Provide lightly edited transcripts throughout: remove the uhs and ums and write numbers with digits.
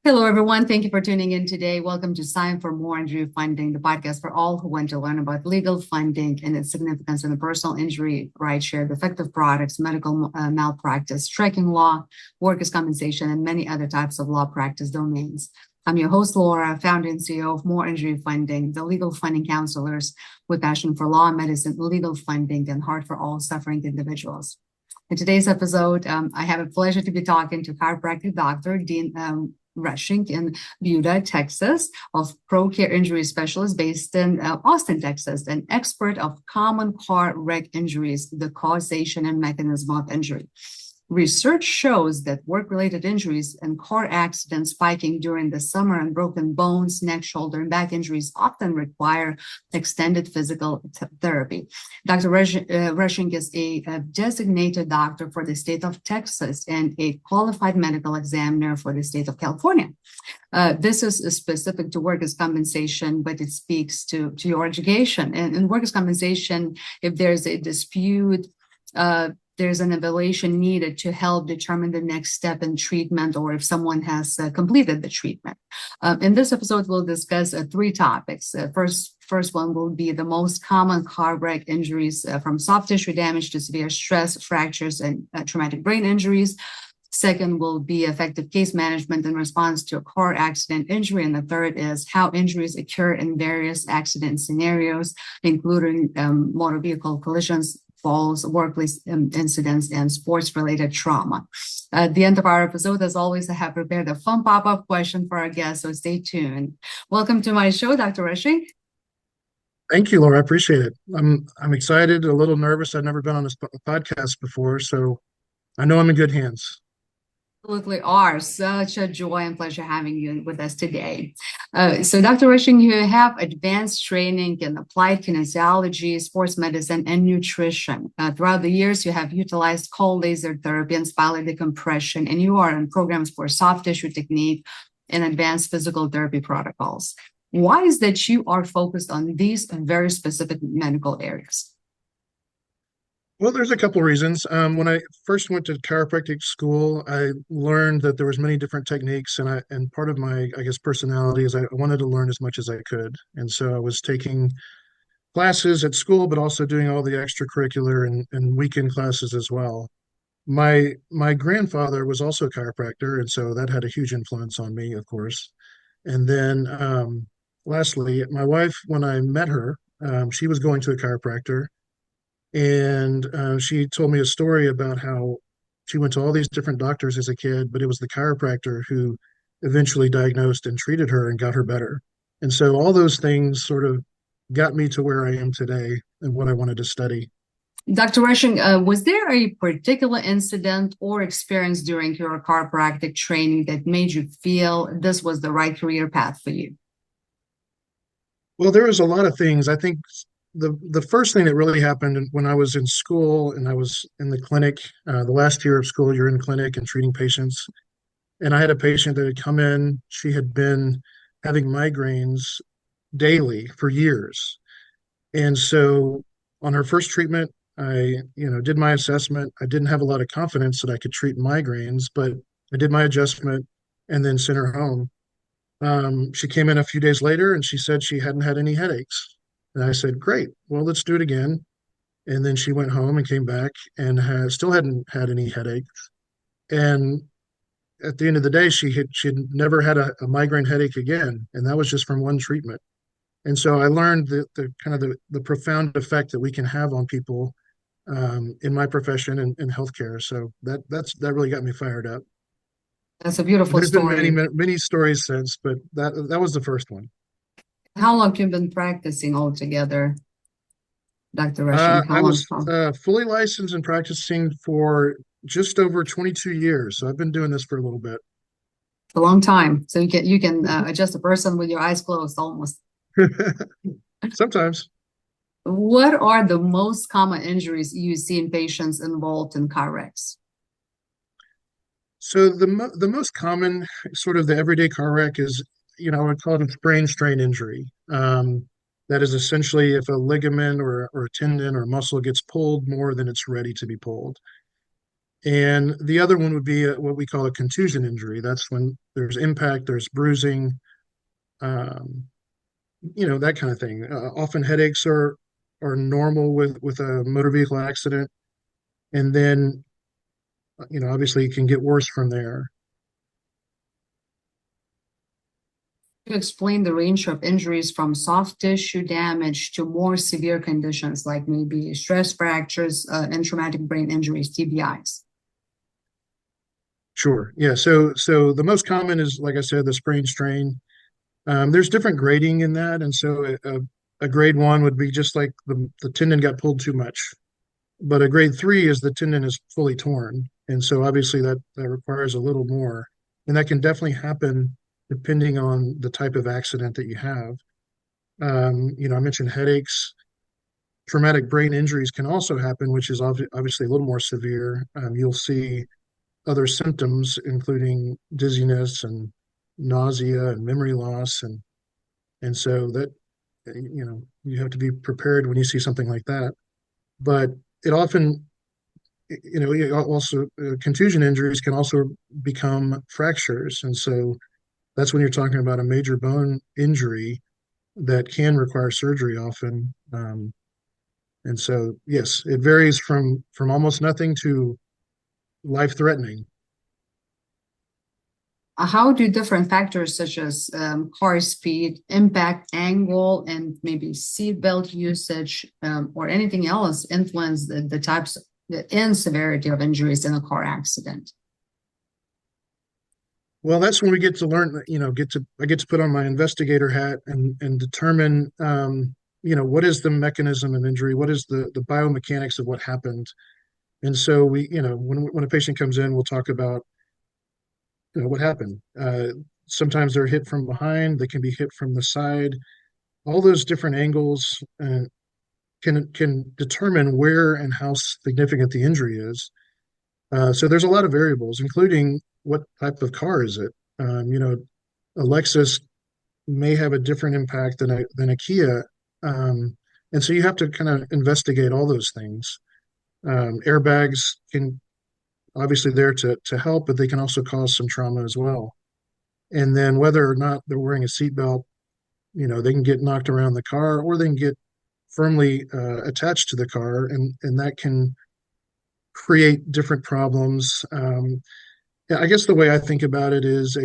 Hello, everyone. Thank you for tuning in today. Welcome to Sign for More Injury Funding, the podcast for all who want to learn about legal funding and its significance in the personal injury right share, defective products, medical malpractice, striking law, workers' compensation, and many other types of law practice domains. I'm your host, Laura, founder and CEO of More Injury Funding, the legal funding counselors with passion for law, medicine, legal funding, and heart for all suffering individuals. In today's episode, I have a pleasure to be talking to chiropractic doctor Dean Rushing in Buda, Texas, of ProCare Injury Specialists based in Austin, Texas, an expert of common car wreck injuries, the causation and mechanism of injury. Research shows that work-related injuries and car accidents spiking during the summer and broken bones, neck, shoulder, and back injuries often require extended physical therapy. Dr. Rushing is a designated doctor for the state of Texas and a qualified medical examiner for the state of California. This is specific to workers' compensation, but it speaks to your education. And in workers' compensation, if there's a dispute, there's an evaluation needed to help determine the next step in treatment or if someone has completed the treatment. In this episode, we'll discuss three topics. First one will be the most common car wreck injuries from soft tissue damage to severe stress, fractures, and traumatic brain injuries. Second will be effective case management in response to a car accident injury. And the third is how injuries occur in various accident scenarios, including motor vehicle collisions, falls, workplace incidents, and sports-related trauma. At the end of our episode, as always, I have prepared a fun pop-up question for our guests, so stay tuned. Welcome to my show, Dr. Rushing. Thank you, Laura. I appreciate it. I'm excited, a little nervous. I've never been on this podcast before, so I know I'm in good hands. Absolutely are. Such a joy and pleasure having you with us today. So, Dr. Rushing, you have advanced training in applied kinesiology, sports medicine, and nutrition. Throughout the years, you have utilized cold laser therapy and spinal decompression, and you are in programs for soft tissue technique and advanced physical therapy protocols. Why is that you are focused on these very specific medical areas? Well, there's a couple of reasons. When I first went to chiropractic school, I learned that there was many different techniques, and part of my, I guess, personality is I wanted to learn as much as I could, and so I was taking classes at school, but also doing all the extracurricular and weekend classes as well. My grandfather was also a chiropractor, and so that had a huge influence on me, of course. And then, lastly, my wife, when I met her, she was going to a chiropractor. And she told me a story about how she went to all these different doctors as a kid, but it was the chiropractor who eventually diagnosed and treated her and got her better. And so all those things sort of got me to where I am today and what I wanted to study. Dr. Rushing, was there a particular incident or experience during your chiropractic training that made you feel this was the right career path for you? Well, there was a lot of things. I think the first thing that really happened when I was in school and I was in the clinic, the last year of school, you're in clinic and treating patients. And I had a patient that had come in. She had been having migraines daily for years. And so on her first treatment, I, did my assessment. I didn't have a lot of confidence that I could treat migraines, but I did my adjustment and then sent her home. She came in a few days later and she said she hadn't had any headaches. And I said, great, well, let's do it again. And then she went home and came back and still hadn't had any headaches. And at the end of the day, she had never had a migraine headache again. And that was just from one treatment. And so I learned the kind of the profound effect that we can have on people in my profession and in healthcare. So that really got me fired up. That's a beautiful There's been story. many stories since, but that was the first one. How long have you been practicing altogether, Dr. Rushing? How I long? was fully licensed and practicing for just over 22 years. So I've been doing this for a little bit. A long time. So you can adjust a person with your eyes closed almost. Sometimes. What are the most common injuries you see in patients involved in car wrecks? So the most common sort of the everyday car wreck is, I would call it a sprain strain injury. That is essentially if a ligament or a tendon or muscle gets pulled more than it's ready to be pulled. And the other one would be what we call a contusion injury. That's when there's impact, there's bruising, um, that kind of thing. Often headaches are normal with a motor vehicle accident, and then obviously it can get worse from there. To explain the range of injuries from soft tissue damage to more severe conditions like maybe stress fractures and traumatic brain injuries, TBIs. Sure. Yeah. So the most common is, like I said, the sprain strain. There's different grading in that, and so a grade one would be just like the tendon got pulled too much, but a grade three is the tendon is fully torn, and so obviously that requires a little more, and that can definitely happen depending on the type of accident that you have. I mentioned headaches. Traumatic brain injuries can also happen, which is obviously a little more severe. You'll see other symptoms, including dizziness and nausea and memory loss, and so that you have to be prepared when you see something like that. But it often, also contusion injuries can also become fractures, and so that's when you're talking about a major bone injury that can require surgery often. And so, yes, it varies from almost nothing to life-threatening. How do different factors such as car speed, impact angle, and maybe seat belt usage or anything else influence the types and severity of injuries in a car accident? Well, that's when we get to learn, I get to put on my investigator hat and determine, what is the mechanism of injury? What is the biomechanics of what happened? And so when a patient comes in, we'll talk about, what happened. Sometimes they're hit from behind, they can be hit from the side. All those different angles can determine where and how significant the injury is. So there's a lot of variables, including what type of car is it. A Lexus may have a different impact than a Kia, and so you have to kind of investigate all those things. Airbags can obviously there to help, but they can also cause some trauma as well. And then whether or not they're wearing a seatbelt, they can get knocked around the car, or they can get firmly attached to the car, and that can create different problems. Yeah, I guess the way I think about it is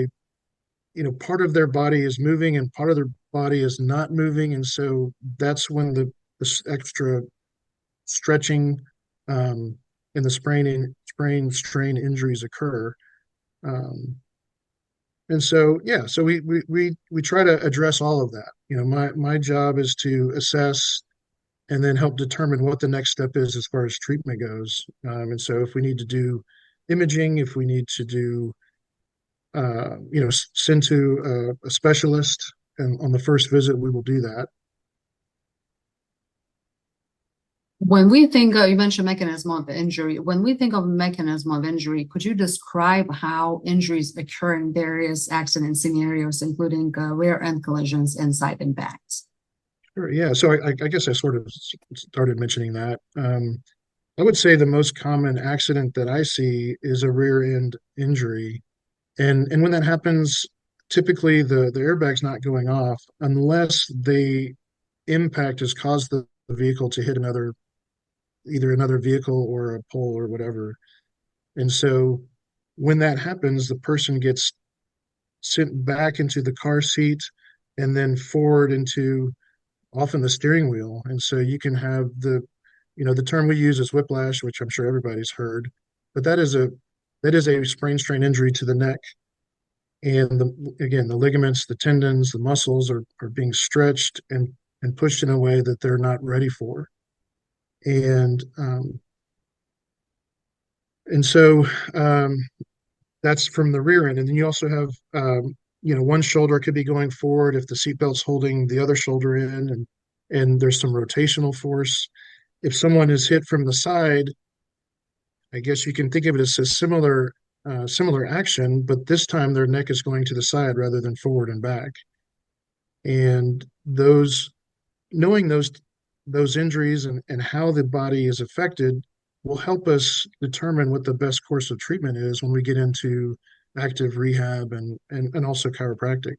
part of their body is moving and part of their body is not moving, and so that's when the extra stretching and the sprain strain injuries occur. Um, and so yeah, so we try to address all of that. My job is to assess and then help determine what the next step is as far as treatment goes. And so if we need to do imaging, if we need to do send to a specialist, and on the first visit we will do that. When we think, you mentioned mechanism of injury. When we think of mechanism of injury, could you describe how injuries occur in various accident scenarios, including rear end collisions and side impacts? Sure, yeah. So I guess I sort of started mentioning that. I would say the most common accident that I see is a rear end injury. And when that happens, typically the airbag's not going off unless the impact has caused the vehicle to hit either another vehicle or a pole or whatever. And so when that happens, the person gets sent back into the car seat and then forward into often the steering wheel. And so you can have the term we use is whiplash, which I'm sure everybody's heard, but that is a sprain strain injury to the neck. And again, the ligaments, the tendons, the muscles are being stretched and pushed in a way that they're not ready for. And so that's from the rear end. And then you also have one shoulder could be going forward if the seatbelt's holding the other shoulder in, and there's some rotational force. If someone is hit from the side, I guess you can think of it as a similar action, but this time their neck is going to the side rather than forward and back. And knowing those injuries and how the body is affected will help us determine what the best course of treatment is when we get into active rehab and also chiropractic.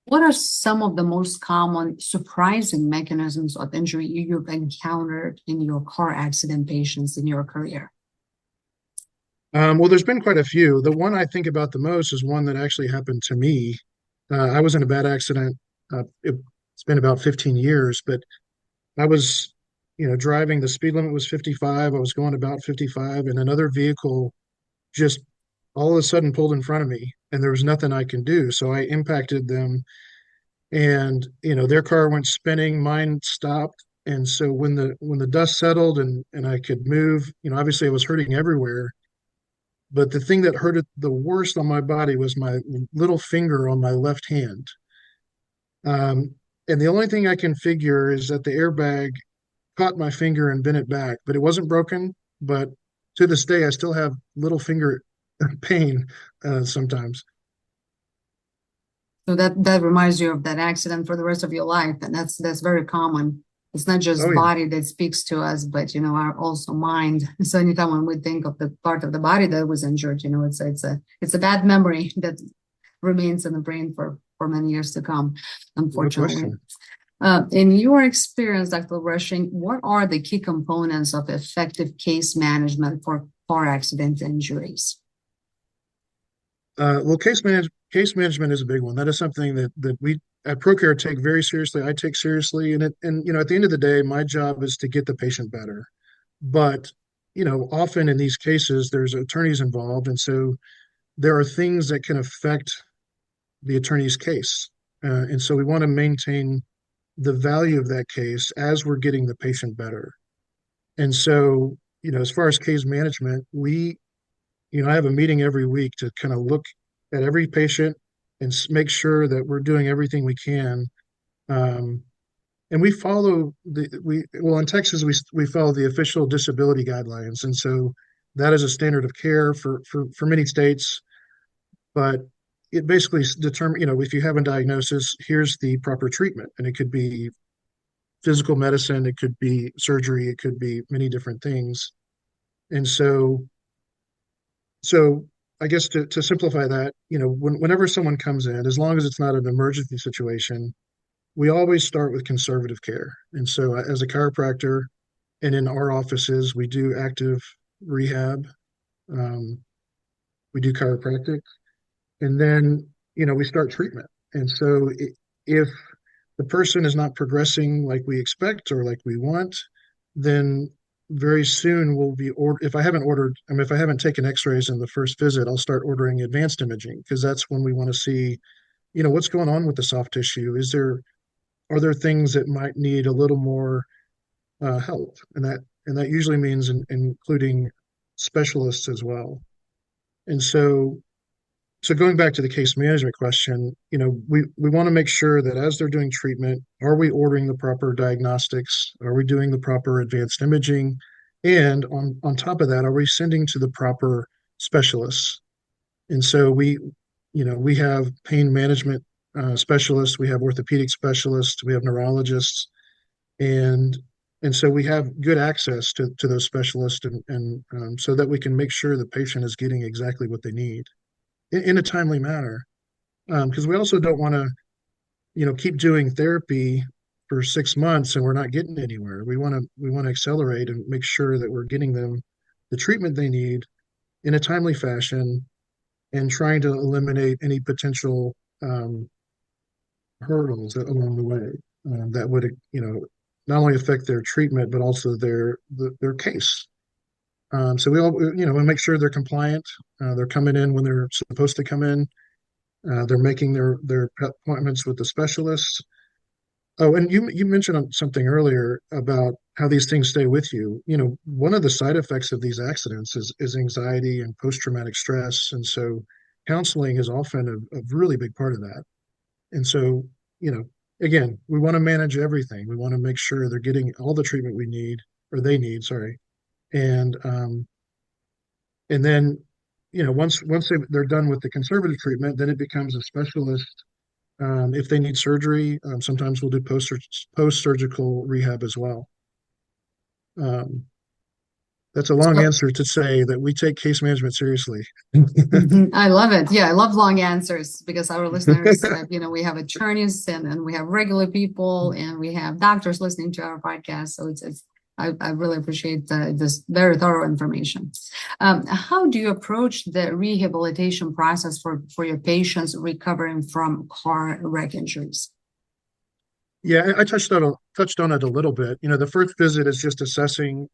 What are some of the most common surprising mechanisms of injury you've encountered in your car accident patients in your career? Well, there's been quite a few. The one I think about the most is one that actually happened to me. I was in a bad accident. It's been about 15 years, but I was, driving. The speed limit was 55. I was going about 55, and another vehicle just all of a sudden pulled in front of me, and there was nothing I can do. So I impacted them, and their car went spinning, mine stopped. And so when the dust settled and I could move, obviously I was hurting everywhere. But the thing that hurt it the worst on my body was my little finger on my left hand. Um, and the only thing I can figure is that the airbag caught my finger and bent it back, but it wasn't broken. But to this day, I still have little finger pain sometimes. So that reminds you of that accident for the rest of your life, and that's very common. It's not Oh just yeah, body that speaks to us, but our also mind. So anytime when we think of the part of the body that was injured, it's a bad memory that remains in the brain for many years to come, no unfortunately. question. In your experience, Dr. Rushing, what are the key components of effective case management for car accident injuries? Well, case management is a big one. That is something that we at ProCare take very seriously. I take seriously, and at the end of the day, my job is to get the patient better. But often in these cases, there's attorneys involved, and so there are things that can affect the attorney's case, and so we want to maintain the value of that case as we're getting the patient better. And so, as far as case management, I have a meeting every week to kind of look at every patient and make sure that we're doing everything we can. Um, and we follow in Texas, we follow the official disability guidelines. And so that is a standard of care for many states, but it basically determines, if you have a diagnosis, here's the proper treatment. And it could be physical medicine, it could be surgery, it could be many different things. And so I guess to simplify that, whenever someone comes in, as long as it's not an emergency situation, we always start with conservative care. And so as a chiropractor and in our offices, we do active rehab, um, we do chiropractic, and then, we start treatment. And so if the person is not progressing like we expect or like we want, then very soon we'll be ordered. If I haven't taken x-rays in the first visit, I'll start ordering advanced imaging because that's when we want to see, what's going on with the soft tissue. Are there things that might need a little more help? And that usually means including specialists as well. And so going back to the case management question, we want to make sure that as they're doing treatment, are we ordering the proper diagnostics? Are we doing the proper advanced imaging? And on top of that, are we sending to the proper specialists? And so we have pain management specialists, we have orthopedic specialists, we have neurologists, and and so we have good access to those specialists, and so that we can make sure the patient is getting exactly what they need in a timely manner. Because we also don't want to, keep doing therapy for 6 months and we're not getting anywhere. We want to accelerate and make sure that we're getting them the treatment they need in a timely fashion and trying to eliminate any potential hurdles along the way that would, not only affect their treatment but also their case. So we make sure they're compliant. They're coming in when they're supposed to come in. They're making their appointments with the specialists. Oh, and you mentioned something earlier about how these things stay with you. One of the side effects of these accidents is anxiety and post-traumatic stress, and so counseling is often a really big part of that. And so, you know, again, we want to manage everything. We want to make sure they're getting all the treatment we need or they need, sorry. And and then, once they're done with the conservative treatment, then it becomes a specialist. If they need surgery, sometimes we'll do post-surgical rehab as well. Um, that's a long So, answer to say that we take case management seriously. mhm. I love it. Yeah, I love long answers because our listeners, we have attorneys and we have regular people and we have doctors listening to our podcast. So I really appreciate this very thorough information. How do you approach the rehabilitation process for your patients recovering from car wreck injuries? Yeah, I touched on it a little bit. The first visit is just assessing.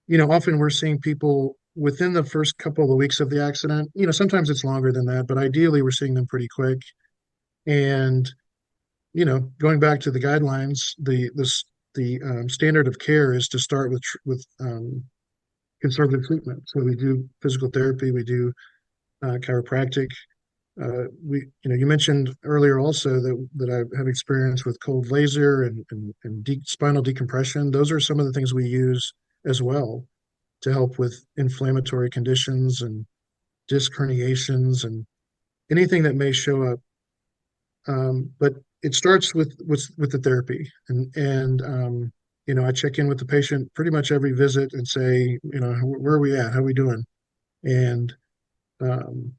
Often we're seeing people within the first couple of weeks of the accident. Sometimes it's longer than that, but ideally we're seeing them pretty quick. And going back to the guidelines, the standard of care is to start with conservative treatment. So we do physical therapy, we do chiropractic. You mentioned earlier also that I have experience with cold laser and spinal decompression. Those are some of the things we use as well to help with inflammatory conditions and disc herniations and anything that may show up. But it starts with the therapy, and I check in with the patient pretty much every visit and say, where are we at? How are we doing? And um,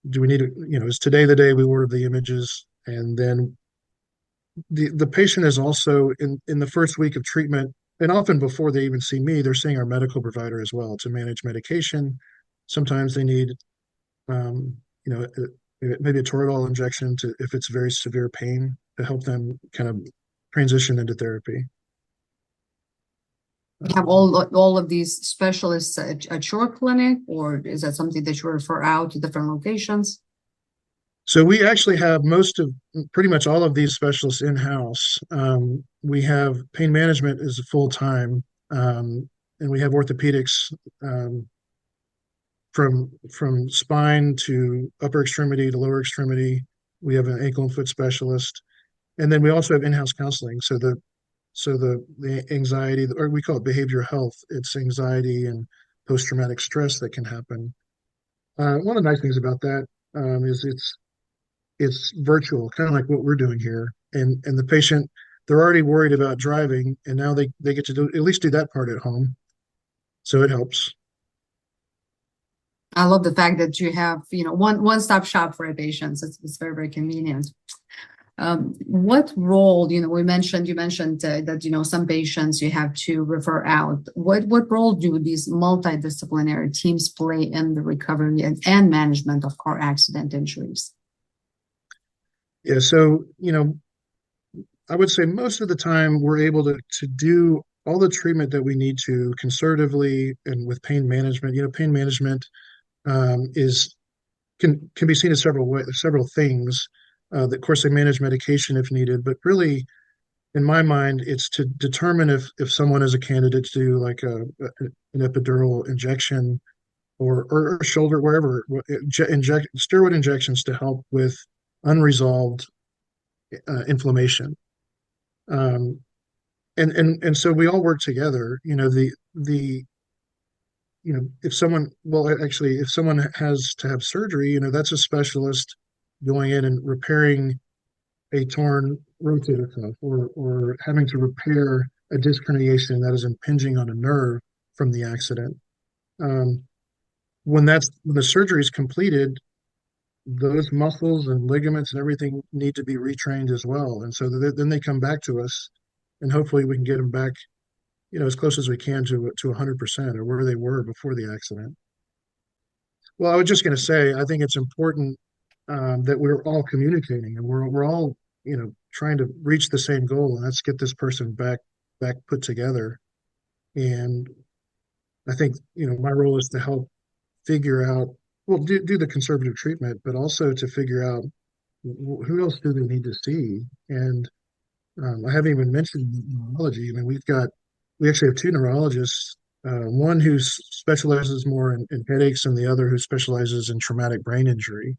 do we need to, is today the day we order the images? And then the patient is also in the first week of treatment, and often before they even see me, they're seeing our medical provider as well to manage medication. Sometimes they need, um, you know, maybe a Toradol injection to if it's very severe pain to help them kind of transition into therapy. You have Um, all of these specialists at your clinic, or is that something that you refer out to different locations? so we actually have most of pretty much all of these specialists in-house. We have pain management is full time, and we have orthopedics um, from spine to upper extremity to lower extremity. We have an ankle and foot specialist, and then we also have in-house counseling. So the anxiety, or we call it behavioral health. It's anxiety and post-traumatic stress that can happen. One of the nice things about that is it's virtual, kind of like what we're doing here. And the patient, they're already worried about driving, and now they get to do at least do that part at home. So it helps. I love the fact that you have, one-stop shop for your patients. It's very, very convenient. What role, you mentioned that, some patients you have to refer out. What role do these multidisciplinary teams play in the recovery and management of car accident injuries? Yeah. So, I would say most of the time we're able to do all the treatment that we need to conservatively and with pain management. Pain management is can be seen as several things. Of course, they manage medication if needed, but really, in my mind, it's to determine if someone is a candidate to do like an epidural injection or shoulder wherever inject steroid injections to help with unresolved inflammation. Um, and so we all work together. If someone, well, actually, if someone has to have surgery, that's a specialist going in and repairing a torn rotator cuff or having to repair a disc herniation that is impinging on a nerve from the accident. Um, when the surgery is completed, those muscles and ligaments and everything need to be retrained as well. And so then they come back to us, and hopefully we can get them back, as close as we can to 100% or where they were before the accident. Well, I was just going to say, I think it's important that we're all communicating and we're all, trying to reach the same goal, and that's get this person back put together. And I think, my role is to help figure out, well, do the conservative treatment, but also to figure out who else do they need to see. And I haven't even mentioned neurology. I mean, we actually have two neurologists, one who specializes more in headaches and the other who specializes in traumatic brain injury.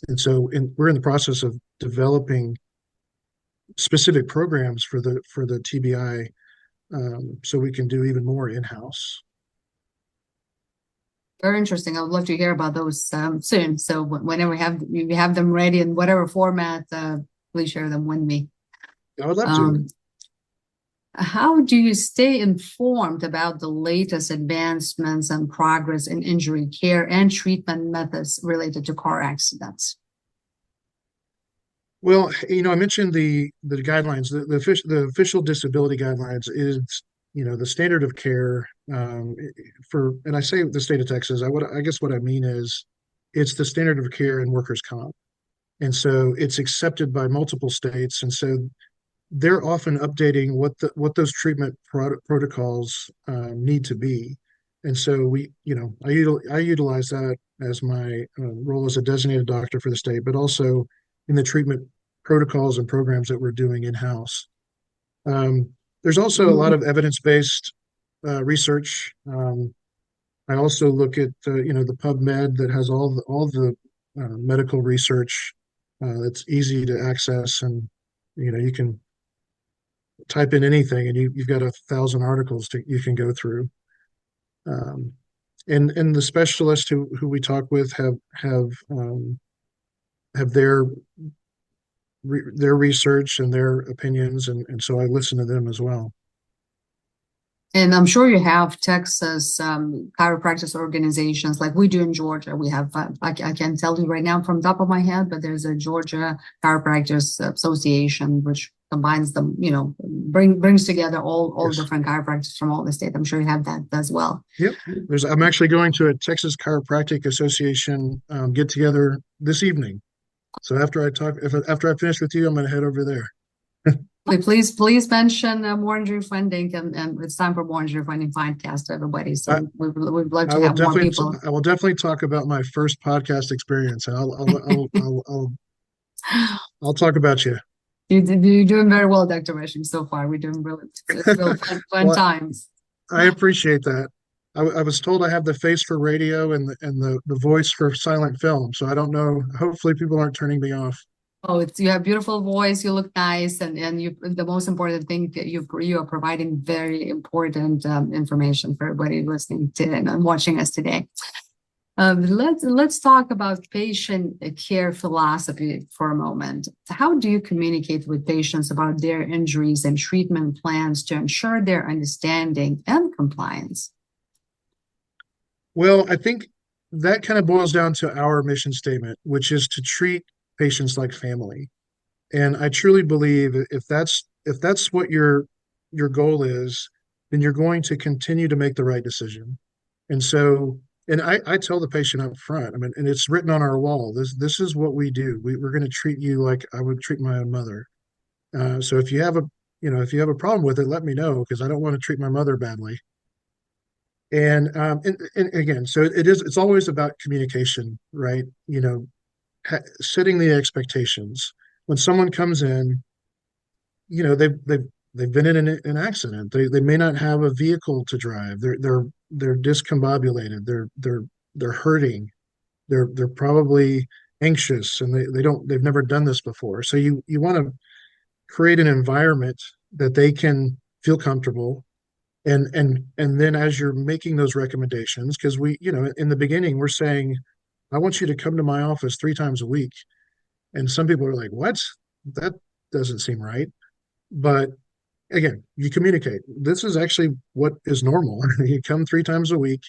And so we're in the process of developing specific programs for the TBI, so we can do even more in-house. Very interesting. I would love to hear about those soon. So whenever you have them ready in whatever format, please share them with me. I would love to. Um, How do you stay informed about the latest advancements and progress in injury care and treatment methods related to car accidents? Well, I mentioned the guidelines, the official disability guidelines is, the standard of care and I say the state of Texas. I guess what I mean is it's the standard of care in workers' comp, and so it's accepted by multiple states, and so they're often updating what those treatment protocols need to be. And so I utilize that as my role as a designated doctor for the state, but also in the treatment protocols and programs that we're doing in-house. There's also a lot of evidence-based research. I also look at the PubMed that has all the medical research that's easy to access, and you can type in anything and you've got 1,000 articles you can go through. Um, and the specialists who we talk with have their research and their opinions, and so I listen to them as well. And I'm sure you have Texas chiropractic organizations like we do in Georgia. We have, I can't tell you right now from the top of my head, but there's a Georgia Chiropractors Association, which combines them, brings together all Yes. different chiropractors from all the state. I'm sure you have that as well. Yep. I'm actually going to a Texas Chiropractic Association get together this evening. So after I finish with you, I'm going to head over there. Please mention more injury funding, and it's time for more injury funding podcast to everybody. So we'd love to have more people. I will definitely talk about my first podcast experience. I'll talk about you. You're doing very well, Dr. Rushing, so far. We're doing it's really fun Well, times. I appreciate that. I was told I have the face for radio and the voice for silent film, so I don't know. Hopefully, people aren't turning me off. Oh, you have beautiful voice. You look nice, and the most important thing that you are providing very important information for everybody listening to and watching us today. Let's talk about patient care philosophy for a moment. How do you communicate with patients about their injuries and treatment plans to ensure their understanding and compliance? Well, I think that kind of boils down to our mission statement, which is to treat patients like family. And I truly believe if that's what your goal is, then you're going to continue to make the right decision. And so, and I tell the patient up front, I mean, and it's written on our wall, this is what we do. We're going to treat you like I would treat my own mother. So if you have a problem with it, let me know, because I don't want to treat my mother badly. And again, so it's always about communication, right? Setting the expectations. When someone comes in, they've been in an accident. They may not have a vehicle to drive. They're discombobulated. They're hurting. They're probably anxious, and they've never done this before. So you want to create an environment that they can feel comfortable. And then as you're making those recommendations, because in the beginning we're saying, I want you to come to my office 3 times a week. And some people are like, what? That doesn't seem right. But again, you communicate. This is actually what is normal. You come 3 times a week.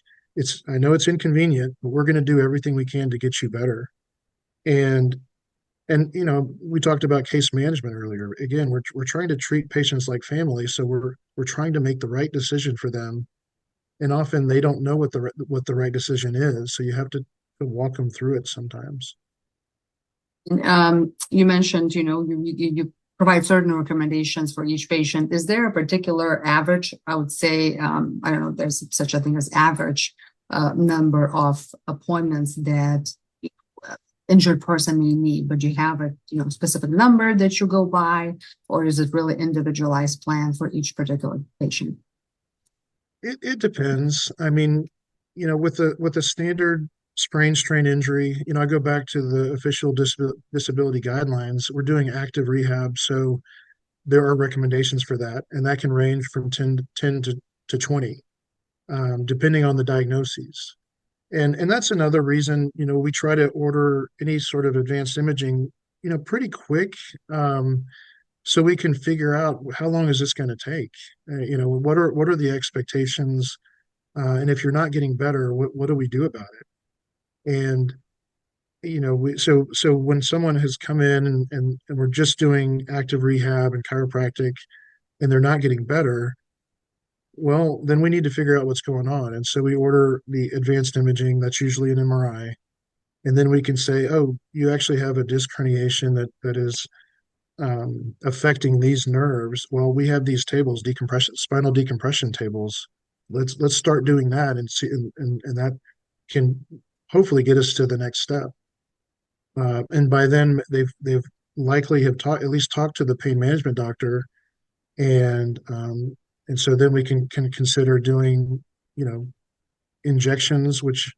I know it's inconvenient, but we're going to do everything we can to get you better. And we talked about case management earlier. Again, we're trying to treat patients like family, so we're trying to make the right decision for them. And often they don't know what the right decision is, so you have to walk them through it sometimes. You mentioned, you provide certain recommendations for each patient. Is there a particular average? I would say, I don't know if there's such a thing as average number of appointments that injured person may need, but do you have a specific number that you go by, or is it really individualized plan for each particular patient? It depends. I mean, with the standard sprain strain injury, I go back to the official disability guidelines. We're doing active rehab, so there are recommendations for that, and that can range from 10 to 20, depending on the diagnoses. And that's another reason, we try to order any sort of advanced imaging, pretty quick. so we can figure out how long is this going to take? What are the expectations? And if you're not getting better, what do we do about it? And so when someone has come in and we're just doing active rehab and chiropractic and they're not getting better, well, then we need to figure out what's going on. And so we order the advanced imaging, that's usually an MRI. And then we can say, oh, you actually have a disc herniation that is affecting these nerves. Well, we have these tables, spinal decompression tables. Let's start doing that and see, and that can hopefully get us to the next step. And by then they've likely have talked at least talked to the pain management doctor, and so then we can consider doing injections, which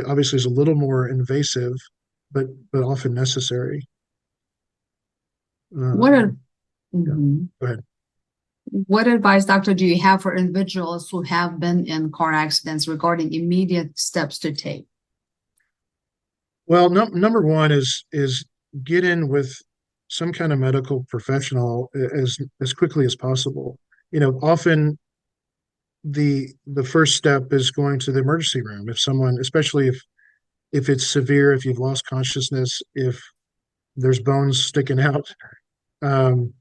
obviously is a little more invasive, but often necessary. What are, Yeah, mhm. go ahead. What advice, doctor, do you have for individuals who have been in car accidents regarding immediate steps to take? Well, number one is get in with some kind of medical professional as quickly as possible. Often the first step is going to the emergency room. If someone, especially if it's severe, if you've lost consciousness, if there's bones sticking out, um,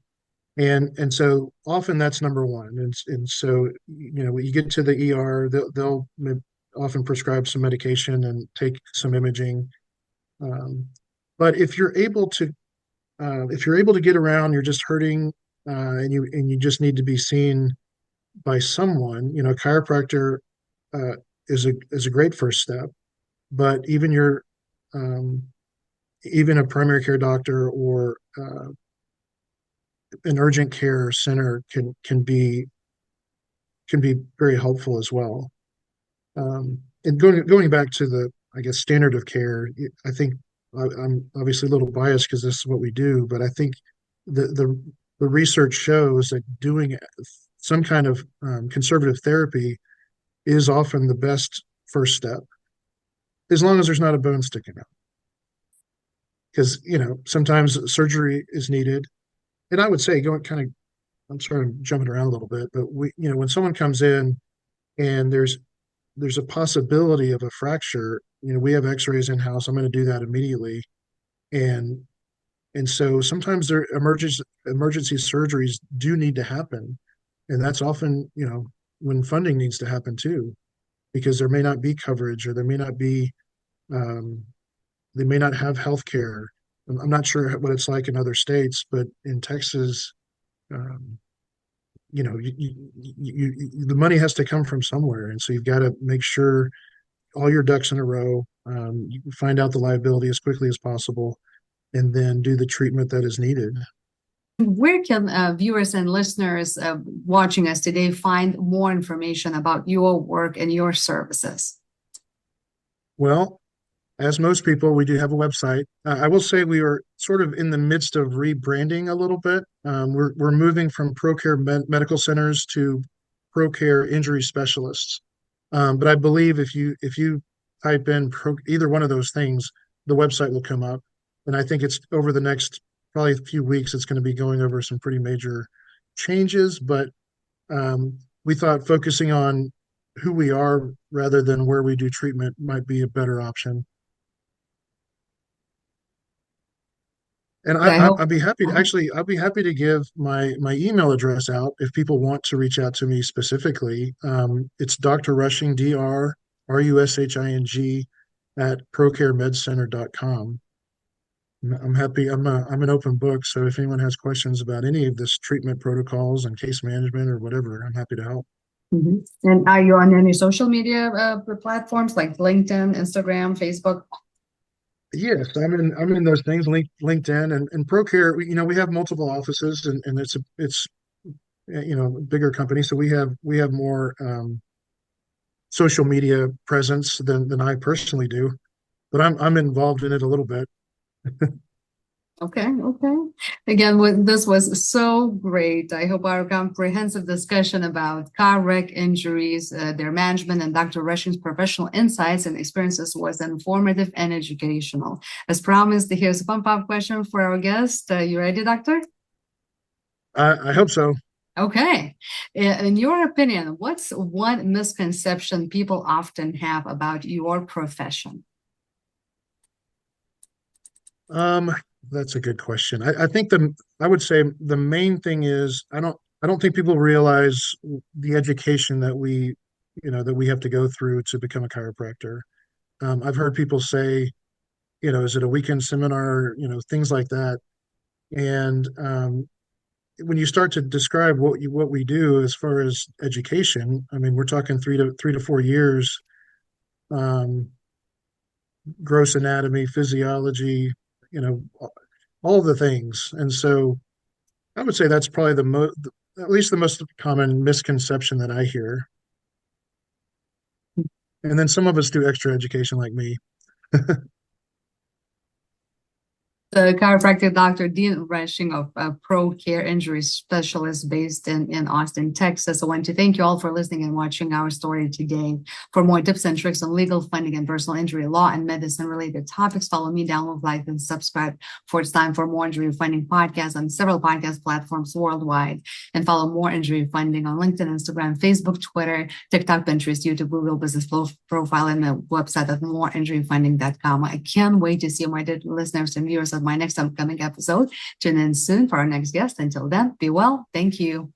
and so often that's number one. And so when you get to the ER, they'll often prescribe some medication and take some imaging. But if you're able to get around, you're just hurting, and you just need to be seen by someone. A chiropractor uh, is a great first step. But um, even a primary care doctor or an urgent care center can be very helpful as well. And going back to the, I guess, standard of care, I think I'm obviously a little biased because this is what we do, but I think the the, the research shows that doing some kind of conservative therapy is often the best first step, as long as there's not a bone sticking out. Because sometimes surgery is needed, and I would say going kind of, I'm sorry, I'm jumping around a little bit, but when someone comes in and there's a possibility of a fracture, we have x-rays in house. I'm going to do that immediately. And and so sometimes their emergency surgeries do need to happen, and that's often when funding needs to happen too, because there may not be coverage, or there may not be um, they may not have health care. I'm not sure what it's like in other states, but in Texas, um, the money has to come from somewhere, and so you've got to make sure all your ducks in a row. You can find out the liability as quickly as possible, and then do the treatment that is needed. Where can viewers and listeners watching us today find more information about your work and your services? Well, as most people, we do have a website. I will say we are sort of in the midst of rebranding a little bit. We're moving from ProCare Medical Centers to ProCare Injury Specialists. But I believe if you type in either one of those things, the website will come up. And I think it's over the next probably a few weeks, it's going to be going over some pretty major changes. But we thought focusing on who we are rather than where we do treatment might be a better option. And I hope. I'd be happy to actually, I'd be happy to give my email address out if people want to reach out to me specifically. It's Dr. Rushing, DrRushing at procaremedcenter.com. I'm happy. I'm an open book, so if anyone has questions about any of this treatment protocols and case management or whatever, I'm happy to help. Mhm. And are you on any social media platforms like LinkedIn, Instagram, Facebook? Yes, I'm in those things, LinkedIn and ProCare. We have multiple offices, and it's a bigger company, so we have more social media presence than I personally do, but I'm involved in it a little bit. Okay, okay. Again, this was so great. I hope our comprehensive discussion about car wreck injuries, their management, and Dr. Rushing's professional insights and experiences was informative and educational. As promised, here's a pump-up question for our guest. You ready, Doctor? I hope so. Okay. In your opinion, what's one misconception people often have about your profession? Um, that's a good question. I think I would say the main thing is I don't think people realize the education that that we have to go through to become a chiropractor. I've heard people say, is it a weekend seminar, things like that. And when you start to describe what we do as far as education, I mean, we're talking 3 to 4 years, um, gross anatomy, physiology, you know, all the things. And so I would say that's probably at least the most common misconception that I hear. And then some of us do extra education like me. The chiropractic Doctor Dean Rushing of ProCare Injury Specialists based in Austin, Texas. I want to thank you all for listening and watching our story today. For more tips and tricks on legal funding and personal injury law and medicine related topics, follow me, download, like, and subscribe for It's Time for More Injury Funding podcast on several podcast platforms worldwide. And follow More Injury Funding on LinkedIn, Instagram, Facebook, Twitter, TikTok, Pinterest, YouTube, Google Business Profile, and the website at moreinjuryfunding.com. I can't wait to see my listeners and viewers of my next upcoming episode. Tune in soon for our next guest. Until then, be well. Thank you.